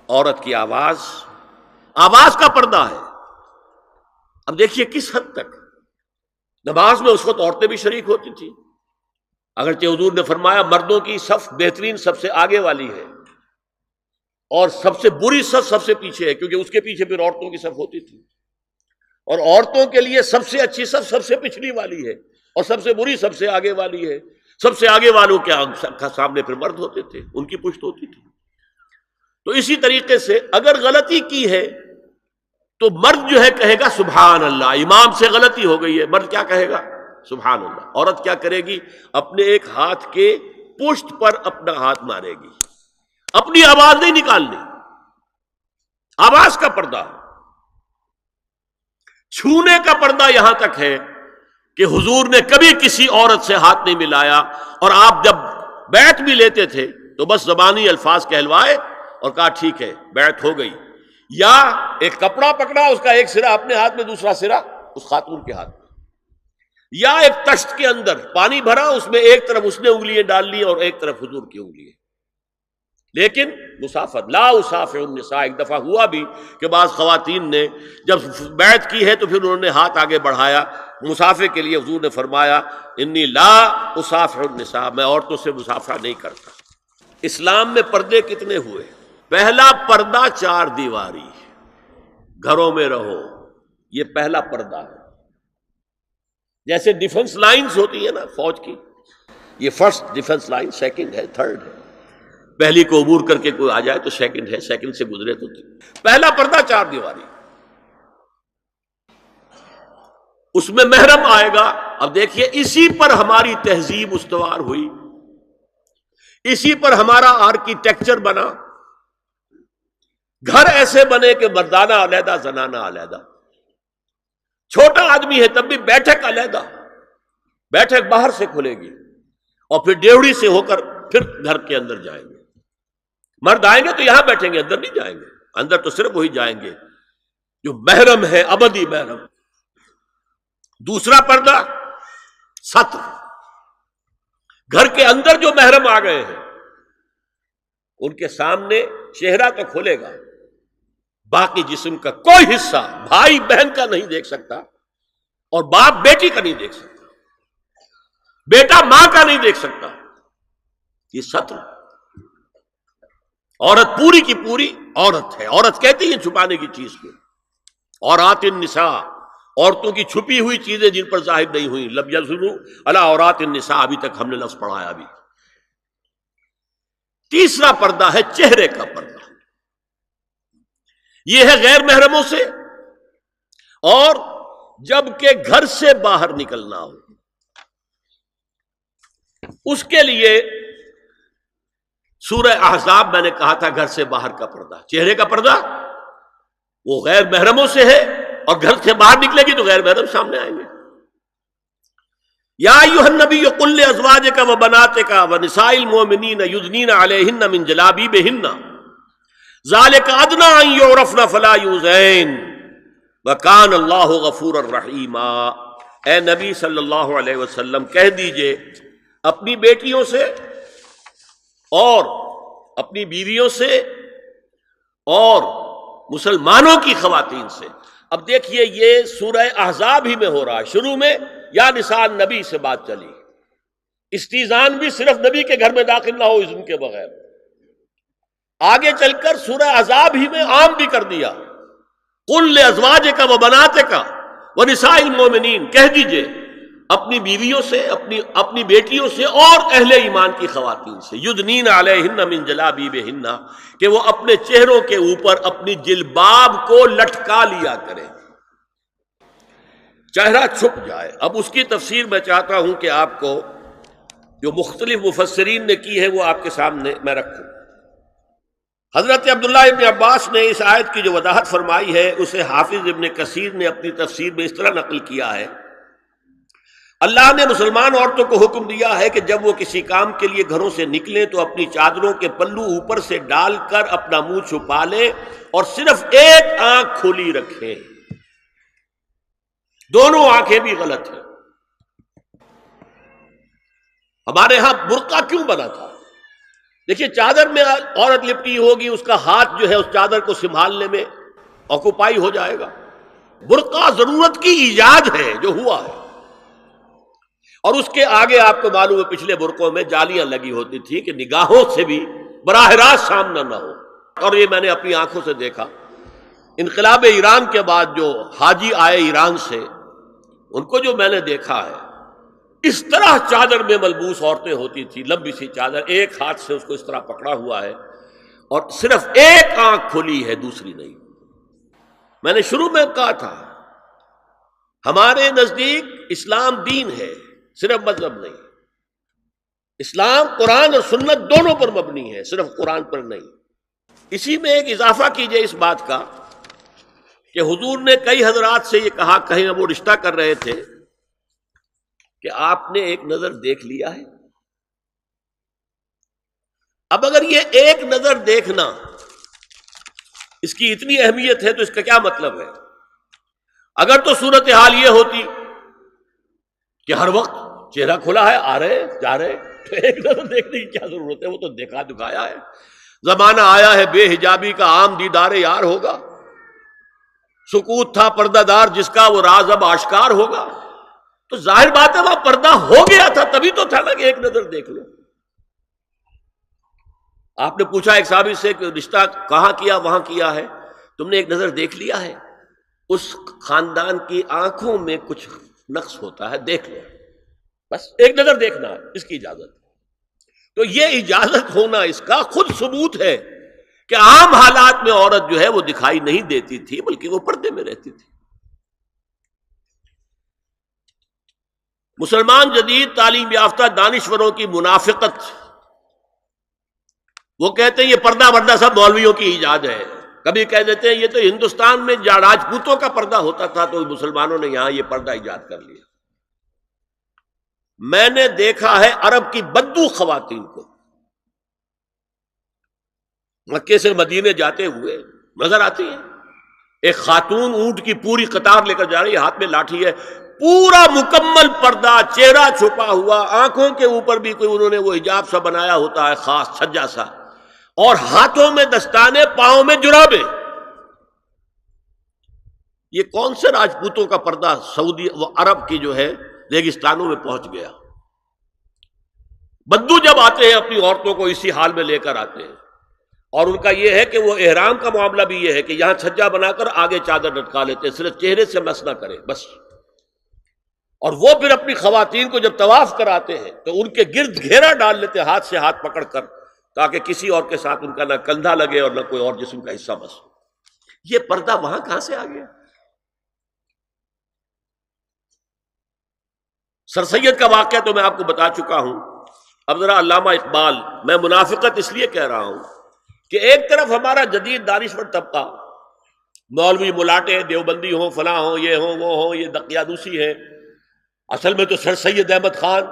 عورت کی آواز کا پردہ ہے۔ اب دیکھیے کس حد تک نماز میں اس وقت عورتیں بھی شریک ہوتی تھیں، اگرچہ حضور نے فرمایا مردوں کی صف بہترین سب سے آگے والی ہے اور سب سے بری صف سب سے پیچھے ہے، کیونکہ اس کے پیچھے پھر عورتوں کی صف ہوتی تھی، اور عورتوں کے لیے سب سے اچھی صف سب سے پچھلی والی ہے اور سب سے بری سب سے آگے والی ہے۔ سب سے آگے والوں کے سامنے پھر مرد ہوتے تھے، ان کی پشت ہوتی تھی۔ تو اسی طریقے سے اگر غلطی کی ہے تو مرد جو ہے کہے گا سبحان اللہ، امام سے غلطی ہو گئی ہے، مرد کیا کہے گا؟ سبحان اللہ۔ عورت کیا کرے گی؟ اپنے ایک ہاتھ کے پشت پر اپنا ہاتھ مارے گی، اپنی آواز نہیں نکالنی، آواز کا پردہ۔ چھونے کا پردہ یہاں تک ہے کہ حضور نے کبھی کسی عورت سے ہاتھ نہیں ملایا، اور آپ جب بیعت بھی لیتے تھے تو بس زبانی الفاظ کہلوائے اور کہا ٹھیک ہے بیعت ہو گئی، یا ایک کپڑا پکڑا، اس کا ایک سرا اپنے ہاتھ میں دوسرا سرا اس خاتون کے ہاتھ میں، یا ایک تشت کے اندر پانی بھرا، اس میں ایک طرف اس نے انگلیاں ڈال لی اور ایک طرف حضور کی انگلیاں، لیکن مسافر لا اسافر النساء۔ ایک دفعہ ہوا بھی کہ بعض خواتین نے جب بیعت کی ہے تو پھر انہوں نے ہاتھ آگے بڑھایا مسافر کے لیے، حضور نے فرمایا انی لا اسافر النساء، میں عورتوں سے مسافرہ نہیں کرتا۔ اسلام میں پردے کتنے ہوئے؟ پہلا پردہ 4 دیواری، گھروں میں رہو، یہ پہلا پردہ ہے۔ جیسے ڈیفنس لائنز ہوتی ہے نا فوج کی، یہ فرسٹ ڈیفنس لائن، سیکنڈ ہے، تھرڈ ہے، پہلی کو عبور کر کے کوئی آ جائے تو سیکنڈ ہے، سیکنڈ سے گزرے تو پہلا پردہ 4 دیواری، اس میں محرم آئے گا۔ اب دیکھیے اسی پر ہماری تہذیب استوار ہوئی، اسی پر ہمارا آرکیٹیکچر بنا، گھر ایسے بنے کہ مردانہ علیحدہ زنانہ علیحدہ، چھوٹا آدمی ہے تب بھی بیٹھک علیحدہ، بیٹھک باہر سے کھلے گی اور پھر ڈیوڑی سے ہو کر پھر گھر کے اندر جائیں گے، مرد آئیں گے تو یہاں بیٹھیں گے، اندر نہیں جائیں گے، اندر تو صرف وہی جائیں گے جو محرم ہے، ابدی محرم۔ دوسرا پردہ ستر، گھر کے اندر جو محرم آ گئے ہیں ان کے سامنے چہرہ تو کھلے گا، باقی جسم کا کوئی حصہ بھائی بہن کا نہیں دیکھ سکتا، اور باپ بیٹی کا نہیں دیکھ سکتا، بیٹا ماں کا نہیں دیکھ سکتا۔ یہ ستر، عورت پوری کی پوری عورت ہے۔ عورت کہتی ہیں چھپانے کی چیز کو، عورات النساء، عورتوں کی چھپی ہوئی چیزیں جن پر ظاہر نہیں ہوئی، لم یظہروا علی عورات النساء، ابھی تک ہم نے لفظ پڑھایا بھی۔ تیسرا پردہ ہے چہرے کا پردہ، یہ ہے غیر محرموں سے، اور جب کہ گھر سے باہر نکلنا ہو اس کے لیے سورہ احزاب میں نے کہا تھا گھر سے باہر کا پردہ، چہرے کا پردہ وہ غیر محرموں سے ہے، اور گھر سے باہر نکلے گی تو غیر محرم سامنے آئیں گے۔ یا ایھا النبی قل لازواجک وبناتک ونساء المؤمنین یدنین علیہن من جلابیبہن ذالک ادنی ان یعرفن فلا یؤذین وکان اللہ غفورا رحیما۔ اے نبی صلی اللہ علیہ وسلم کہہ دیجئے اپنی بیٹیوں سے اور اپنی بیویوں سے اور مسلمانوں کی خواتین سے۔ اب دیکھیے یہ سورہ احزاب ہی میں ہو رہا ہے، شروع میں یا نساء نبی سے بات چلی، استیزان بھی صرف نبی کے گھر میں داخل نہ ہو اذن کے بغیر، آگے چل کر سورہ احزاب ہی میں عام بھی کر دیا، قل لازواجک وبناتک ونساء المؤمنین، کہہ دیجئے اپنی بیویوں سے، اپنی بیٹیوں سے اور اہل ایمان کی خواتین سے، یدنین علیہن من جلابیبہن، کہ وہ اپنے چہروں کے اوپر اپنی جلباب کو لٹکا لیا کریں، چہرہ چھپ جائے۔ اب اس کی تفسیر میں چاہتا ہوں کہ آپ کو جو مختلف مفسرین نے کی ہے وہ آپ کے سامنے میں رکھوں۔ حضرت عبداللہ ابن عباس نے اس آیت کی جو وضاحت فرمائی ہے اسے حافظ ابن کثیر نے اپنی تفسیر میں اس طرح نقل کیا ہے، اللہ نے مسلمان عورتوں کو حکم دیا ہے کہ جب وہ کسی کام کے لیے گھروں سے نکلیں تو اپنی چادروں کے پلو اوپر سے ڈال کر اپنا منہ چھپا لیں اور صرف ایک آنکھ کھلی رکھیں، دونوں آنکھیں بھی غلط ہیں۔ ہمارے ہاں برقع کیوں بنا تھا؟ دیکھیے چادر میں عورت لپٹی ہوگی، اس کا ہاتھ جو ہے اس چادر کو سنبھالنے میں آکوپائی ہو جائے گا۔ برقع ضرورت کی ایجاد ہے جو ہوا ہے، اور اس کے آگے آپ کو معلوم ہے پچھلے برقعوں میں جالیاں لگی ہوتی تھی کہ نگاہوں سے بھی براہ راست سامنا نہ ہو۔ اور یہ میں نے اپنی آنکھوں سے دیکھا، انقلاب ایران کے بعد جو حاجی آئے ایران سے، ان کو جو میں نے دیکھا ہے، اس طرح چادر میں ملبوس عورتیں ہوتی تھی، لمبی سی چادر، ایک ہاتھ سے اس کو اس طرح پکڑا ہوا ہے، اور صرف ایک آنکھ کھلی ہے، دوسری نہیں۔ میں نے شروع میں کہا تھا ہمارے نزدیک اسلام دین ہے، صرف مذہب نہیں۔ اسلام قرآن اور سنت دونوں پر مبنی ہے، صرف قرآن پر نہیں۔ اسی میں ایک اضافہ کیجئے اس بات کا کہ حضور نے کئی حضرات سے یہ کہا، کہیں وہ رشتہ کر رہے تھے، کہ آپ نے ایک نظر دیکھ لیا ہے۔ اب اگر یہ ایک نظر دیکھنا اس کی اتنی اہمیت ہے تو اس کا کیا مطلب ہے؟ اگر تو صورتحال یہ ہوتی کہ ہر وقت چہرہ کھلا ہے، آ رہے جا رہے، تو ایک نظر دیکھنے کی کیا ضرورت ہے؟ وہ تو دیکھا دکھایا ہے۔ زمانہ آیا ہے بے حجابی کا، عام دیدار یار ہوگا۔ سکوت تھا پردہ دار جس کا، وہ راز اب آشکار ہوگا۔ تو ظاہر بات ہے وہاں پردہ ہو گیا تھا، تبھی تو تھا نا کہ ایک نظر دیکھ لو۔ آپ نے پوچھا ایک صحابی سے کہ رشتہ کہاں کیا؟ وہاں کیا ہے، تم نے ایک نظر دیکھ لیا ہے؟ اس خاندان کی آنکھوں میں کچھ نقص ہوتا ہے، دیکھ لو، بس ایک نظر دیکھنا ہے، اس کی اجازت۔ تو یہ اجازت ہونا اس کا خود ثبوت ہے کہ عام حالات میں عورت جو ہے وہ دکھائی نہیں دیتی تھی، بلکہ وہ پردے میں رہتی تھی۔ مسلمان جدید تعلیم یافتہ دانشوروں کی منافقت، وہ کہتے ہیں یہ پردہ وردہ سب مولویوں کی ایجاد ہے۔ کبھی کہہ دیتے ہیں یہ تو ہندوستان میں راجپوتوں کا پردہ ہوتا تھا تو مسلمانوں نے یہاں یہ پردہ ایجاد کر لیا۔ میں نے دیکھا ہے عرب کی بدو خواتین کو مکے سے مدینے جاتے ہوئے نظر آتی ہیں۔ ایک خاتون اونٹ کی پوری قطار لے کر جا رہی ہے، ہاتھ میں لاٹھی ہے، پورا مکمل پردہ، چہرہ چھپا ہوا، آنکھوں کے اوپر بھی کوئی انہوں نے وہ حجاب سا بنایا ہوتا ہے، خاص چھجا سا، اور ہاتھوں میں دستانے، پاؤں میں جرابیں۔ یہ کون سے راجپوتوں کا پردہ سعودی و عرب کی جو ہے ریگستانوں میں پہنچ گیا؟ بدو جب آتے ہیں اپنی عورتوں کو اسی حال میں لے کر آتے ہیں، اور ان کا یہ ہے کہ وہ احرام کا معاملہ بھی یہ ہے کہ یہاں چھجا بنا کر آگے چادر لٹکا لیتے ہیں، صرف چہرے سے مس نہ کریں بس۔ اور وہ پھر اپنی خواتین کو جب طواف کراتے ہیں تو ان کے گرد گھیرا ڈال لیتے ہیں، ہاتھ سے ہاتھ پکڑ کر، تاکہ کسی اور کے ساتھ ان کا نہ کندھا لگے اور نہ کوئی اور جسم کا حصہ بس۔ یہ پردہ وہاں کہاں سے آ گیا؟ سر سید کا واقعہ تو میں آپ کو بتا چکا ہوں۔ اب ذرا علامہ اقبال، میں منافقت اس لیے کہہ رہا ہوں کہ ایک طرف ہمارا جدید دانشور طبقہ، مولوی ملاٹے دیوبندی ہوں، فلاں ہوں، یہ ہوں وہ ہوں، یہ دقیانوسی ہے، اصل میں تو سر سید احمد خان